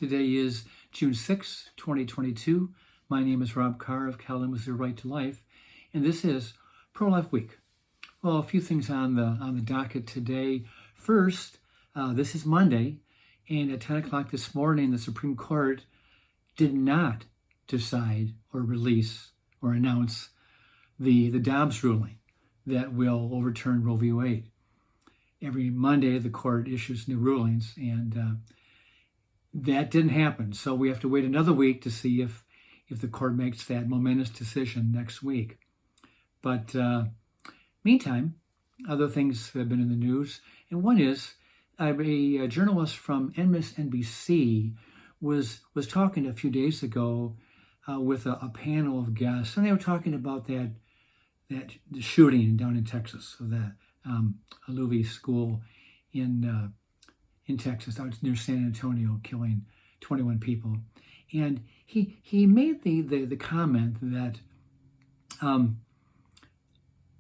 Today is June 6, 2022. My name is Rob Carr of Kalamazoo Right to Life, and this is Pro-Life Week. Well, a few things on the docket today. First, this is Monday, and at 10 o'clock this morning, the Supreme Court did not decide or release or announce the Dobbs ruling that will overturn Roe v. Wade. Every Monday, the court issues new rulings, and that didn't happen. So we have to wait another week to see if the court makes that momentous decision next week. But meantime, other things have been in the news, and one is a journalist from MSNBC was talking a few days ago with a panel of guests, and they were talking about the shooting down in Texas of that Alluve school in Texas, out near San Antonio, killing 21 people. And he made the comment that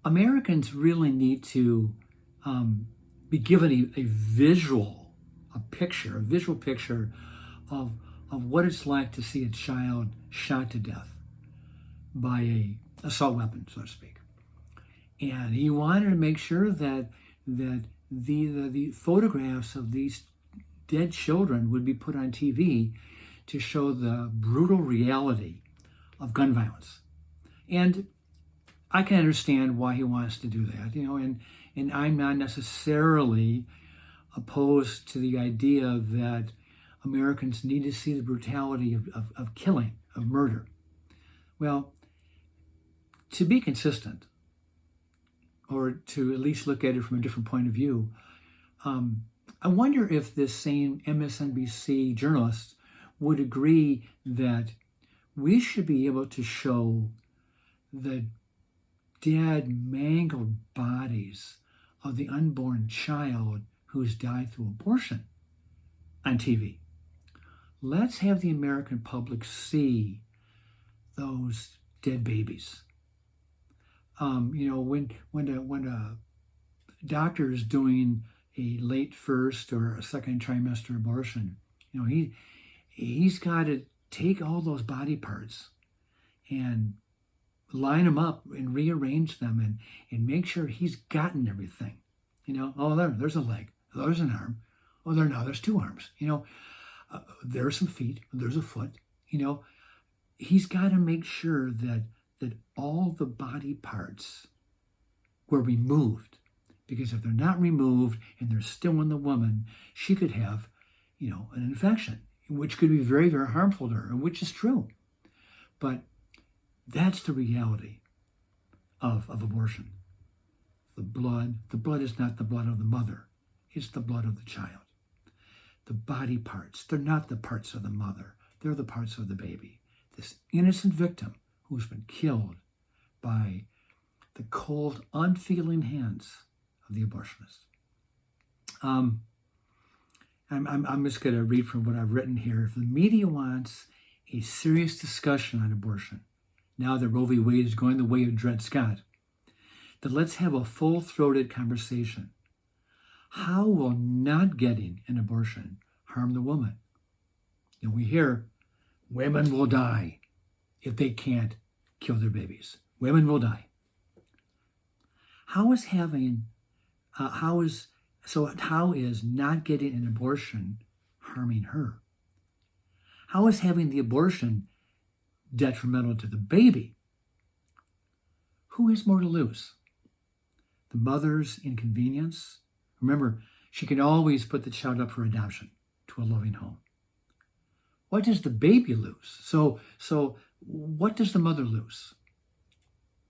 Americans really need to be given a visual picture of what it's like to see a child shot to death by a assault weapon, so to speak. And he wanted to make sure that the photographs of these dead children would be put on TV to show the brutal reality of gun violence. And I can understand why he wants to do that, and I'm not necessarily opposed to the idea that Americans need to see the brutality of killing, of murder. Well, to be consistent, or to at least look at it from a different point of view, I wonder if this same MSNBC journalist would agree that we should be able to show the dead, mangled bodies of the unborn child who's died through abortion on TV. Let's have the American public see those dead babies. When a doctor is doing a late first or a second trimester abortion, he's got to take all those body parts and line them up and rearrange them and make sure he's gotten everything. There's a leg, there's an arm, there's two arms. There's some feet, there's a foot. He's got to make sure that all the body parts were removed, because if they're not removed and they're still in the woman, she could have, an infection, which could be very, very harmful to her, and which is true. But that's the reality of abortion. The blood is not the blood of the mother, it's the blood of the child. The body parts, they're not the parts of the mother, they're the parts of the baby. This innocent victim who's been killed by the cold, unfeeling hands of the abortionist. I'm just going to read from what I've written here. If the media wants a serious discussion on abortion, now that Roe v. Wade is going the way of Dred Scott, then let's have a full-throated conversation. How will not getting an abortion harm the woman? And we hear women will die if they can't kill their babies. Women will die. How is not getting an abortion harming her? How is having the abortion detrimental to the baby? Who has more to lose? The mother's inconvenience? Remember, she can always put the child up for adoption to a loving home. What does the baby lose? So what does the mother lose?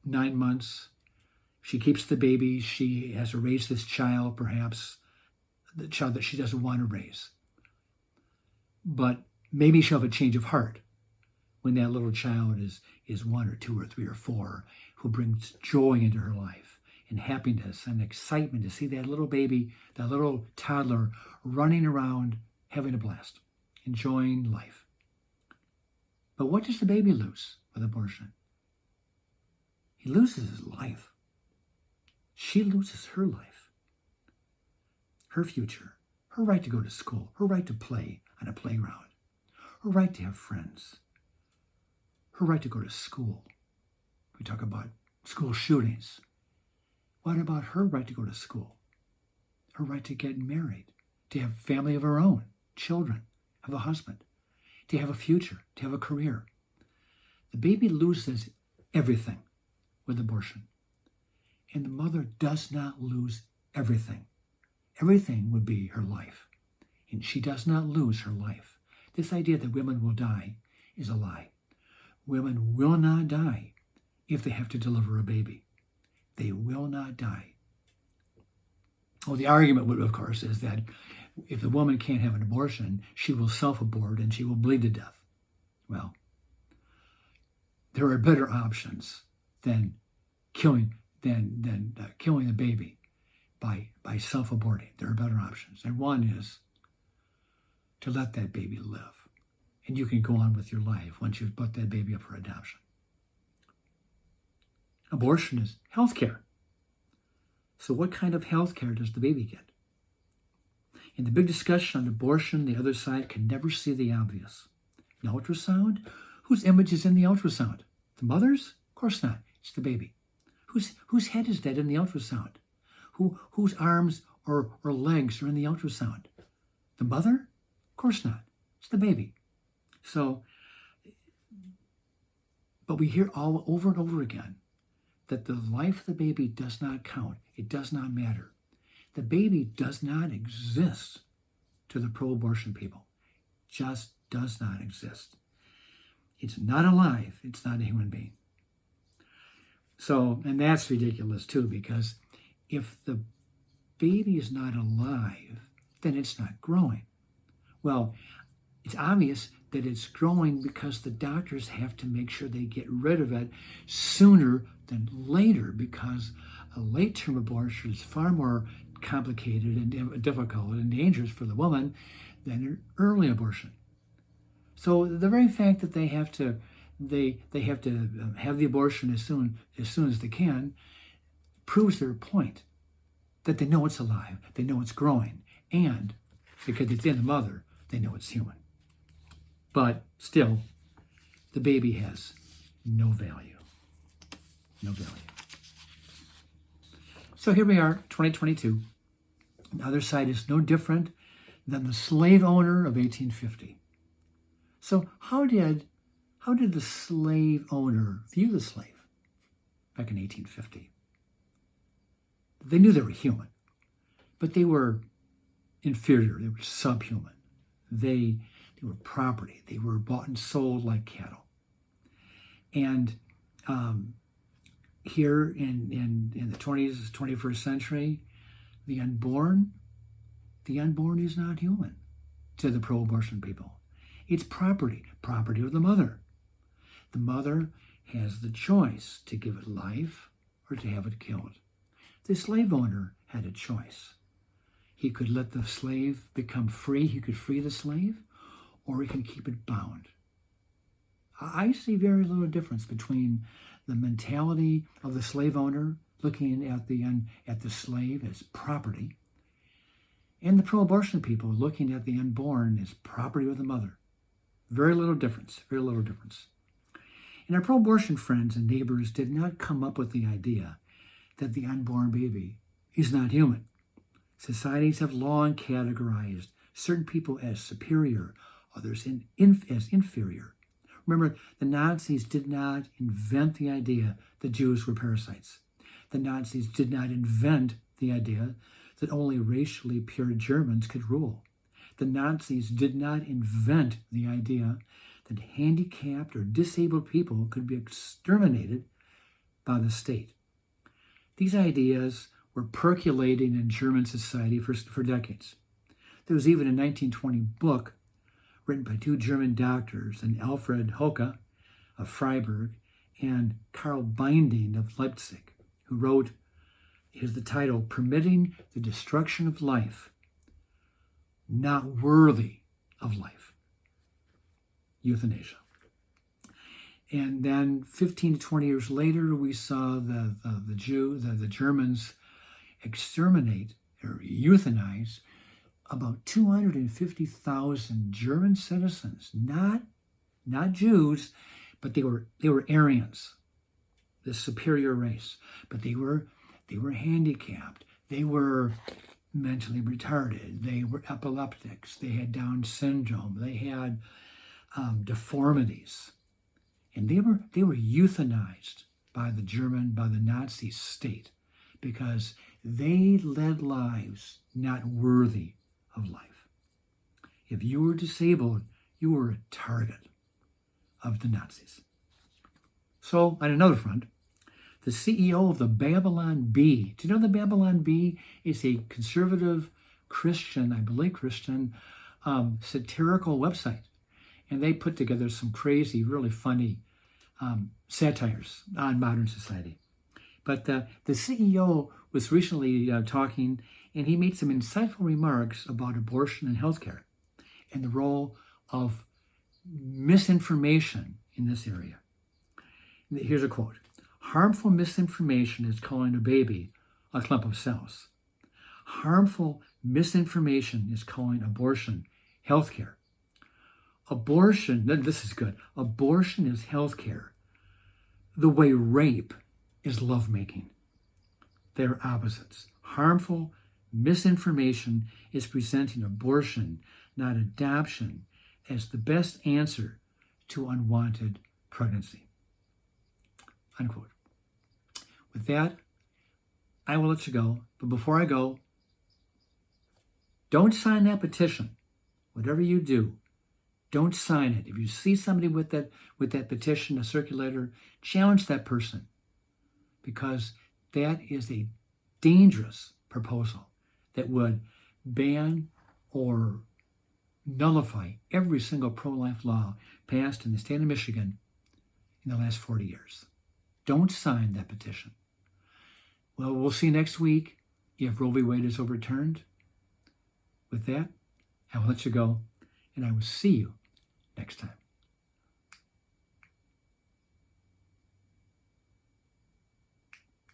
9 months. She keeps the baby. She has to raise this child, perhaps the child that she doesn't want to raise. But maybe she'll have a change of heart when that little child is 1 or 2 or 3 or 4, who brings joy into her life and happiness and excitement to see that little baby, that little toddler running around having a blast, enjoying life. But what does the baby lose with abortion? He loses his life. She loses her life, her future, her right to go to school, her right to play on a playground. her right to have friends, her right to go to school. We talk about school shootings. What about her right to go to school? Her right to get married, to have a family of her own, children, have a husband, to have a future, to have a career. The baby loses everything with abortion. And the mother does not lose everything. Everything would be her life. And she does not lose her life. This idea that women will die is a lie. Women will not die if they have to deliver a baby. They will not die. Well, the argument, of course, is that if the woman can't have an abortion, she will self-abort and she will bleed to death. Well, there are better options than killing the baby by self-aborting. There are better options. And one is to let that baby live. And you can go on with your life once you've put that baby up for adoption. Abortion is health care. So what kind of health care does the baby get? In the big discussion on abortion, the other side can never see the obvious. An ultrasound? Whose image is in the ultrasound? The mother's? Of course not. It's the baby. Whose head is that in the ultrasound? Whose arms or legs are in the ultrasound? The mother? Of course not. It's the baby. So, but we hear all over and over again that the life of the baby does not count. It does not matter. The baby does not exist to the pro-abortion people. Just does not exist. It's not alive. It's not a human being. So, and that's ridiculous too, because if the baby is not alive, then it's not growing. Well, it's obvious that it's growing because the doctors have to make sure they get rid of it sooner than later, because a late-term abortion is far more complicated and difficult and dangerous for the woman than an early abortion. So the very fact that they have to have the abortion as soon as they can proves their point, that they know it's alive, they know it's growing, and because it's in the mother, they know it's human. But still, the baby has no value. No value. So here we are, 2022. The other side is no different than the slave owner of 1850. So how did the slave owner view the slave back in 1850? They knew they were human, but they were inferior. They were subhuman. They were property. They were bought and sold like cattle. And here in the 21st century, the unborn is not human to the pro-abortion people. It's property of the mother. The mother has the choice to give it life or to have it killed. The slave owner had a choice. He could let the slave become free. He could free the slave, or he can keep it bound. I see very little difference between the mentality of the slave owner looking at the slave as property, and the pro-abortion people looking at the unborn as property of the mother. Very little difference, very little difference. And our pro-abortion friends and neighbors did not come up with the idea that the unborn baby is not human. Societies have long categorized certain people as superior, others as inferior. Remember, the Nazis did not invent the idea that Jews were parasites. The Nazis did not invent the idea that only racially pure Germans could rule. The Nazis did not invent the idea that handicapped or disabled people could be exterminated by the state. These ideas were percolating in German society for decades. There was even a 1920 book written by two German doctors, and Alfred Hoche of Freiburg and Karl Binding of Leipzig, who wrote, here's the title, Permitting the Destruction of Life, Not Worthy of Life. Euthanasia. And then 15 to 20 years later, we saw the Germans exterminate or euthanize about 250,000 German citizens, not Jews, but they were Aryans, the superior race. But they were handicapped. They were mentally retarded. They were epileptics. They had Down syndrome. They had deformities, and they were euthanized by the Nazi state because they led lives not worthy of life. If you were disabled, you were a target of the Nazis. So, on another front, the CEO of the Babylon Bee. Do you know the Babylon Bee is a conservative Christian, I believe Christian, satirical website. And they put together some crazy, really funny satires on modern society. But the CEO was recently talking, and he made some insightful remarks about abortion and healthcare and the role of misinformation in this area. Here's a quote. Harmful misinformation is calling a baby a clump of cells. Harmful misinformation is calling abortion healthcare. Abortion, this is good. Abortion is healthcare the way rape is lovemaking. They're opposites. Harmful misinformation is presenting abortion, not adoption, as the best answer to unwanted pregnancy. Unquote. With that, I will let you go. But before I go, don't sign that petition. Whatever you do, don't sign it. If you see somebody with that petition, a circulator, challenge that person, because that is a dangerous proposal that would ban or nullify every single pro-life law passed in the state of Michigan in the last 40 years. Don't sign that petition. Well, we'll see next week if Roe v. Wade is overturned. With that, I will let you go, and I will see you next time.